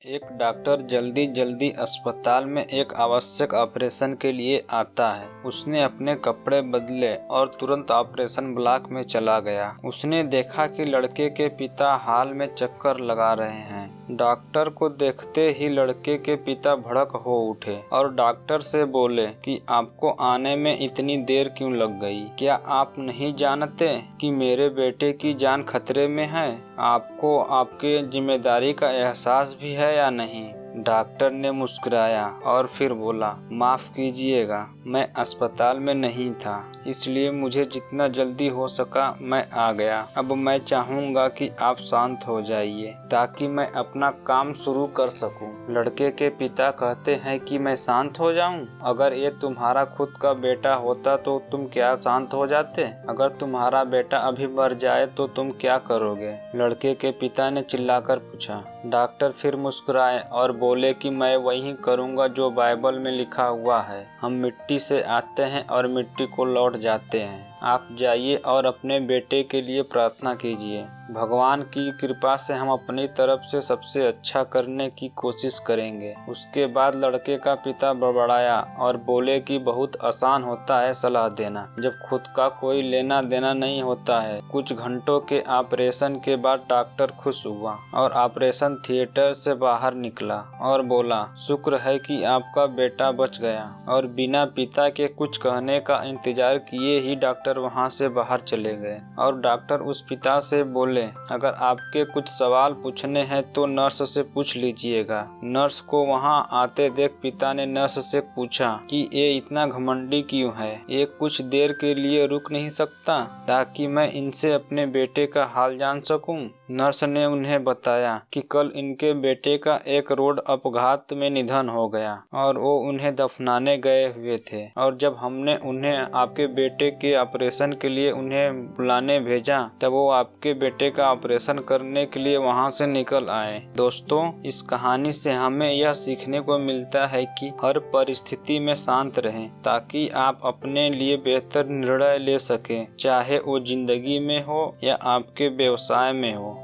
एक डॉक्टर जल्दी जल्दी अस्पताल में एक आवश्यक ऑपरेशन के लिए आता है। उसने अपने कपड़े बदले और तुरंत ऑपरेशन ब्लॉक में चला गया। उसने देखा कि लड़के के पिता हाल में चक्कर लगा रहे हैं। डॉक्टर को देखते ही लड़के के पिता भड़क हो उठे और डॉक्टर से बोले कि आपको आने में इतनी देर क्यों लग गई? क्या आप नहीं जानते कि मेरे बेटे की जान खतरे में है? आपको आपके जिम्मेदारी का एहसास भी है या नहीं? डॉक्टर ने मुस्कुराया और फिर बोला, माफ कीजिएगा, मैं अस्पताल में नहीं था, इसलिए मुझे जितना जल्दी हो सका मैं आ गया। अब मैं चाहूँगा कि आप शांत हो जाइए ताकि मैं अपना काम शुरू कर सकूं। लड़के के पिता कहते हैं कि मैं शांत हो जाऊं? अगर ये तुम्हारा खुद का बेटा होता तो तुम क्या शांत हो जाते? अगर तुम्हारा बेटा अभी मर जाए तो तुम क्या करोगे? लड़के के पिता ने चिल्लाकर पूछा। डॉक्टर फिर मुस्कुराए और बोले कि मैं वही करूँगा जो बाइबल में लिखा हुआ है, हम मिट्टी से आते हैं और मिट्टी को लौट जाते हैं। आप जाइए और अपने बेटे के लिए प्रार्थना कीजिए। भगवान की कृपा से हम अपनी तरफ से सबसे अच्छा करने की कोशिश करेंगे। उसके बाद लड़के का पिता बड़बड़ाया और बोले कि बहुत आसान होता है सलाह देना जब खुद का कोई लेना देना नहीं होता है। कुछ घंटों के ऑपरेशन के बाद डॉक्टर खुश हुआ और ऑपरेशन थिएटर से बाहर निकला और बोला, शुक्र है कि आपका बेटा बच गया। और बिना पिता के कुछ कहने का इंतजार किए ही डॉक्टर वहां से बाहर चले गए। और डॉक्टर उस पिता से बोले, अगर आपके कुछ सवाल पूछने हैं तो नर्स से पूछ लीजिएगा। नर्स को वहां आते देख पिता ने नर्स से पूछा कि ये इतना घमंडी क्यों है? ये कुछ देर के लिए रुक नहीं सकता ताकि मैं इनसे अपने बेटे का हाल जान सकूं? नर्स ने उन्हें बताया कि कल इनके बेटे का एक रोड अपघात में निधन हो गया और वो उन्हें दफनाने गए हुए थे, और जब हमने उन्हें आपके बेटे के ऑपरेशन के लिए उन्हें बुलाने भेजा तब वो आपके बेटे का ऑपरेशन करने के लिए वहां से निकल आए। दोस्तों, इस कहानी से हमें यह सीखने को मिलता है कि हर परिस्थिति में शांत रहें ताकि आप अपने लिए बेहतर निर्णय ले सकें, चाहे वो जिंदगी में हो या आपके व्यवसाय में हो।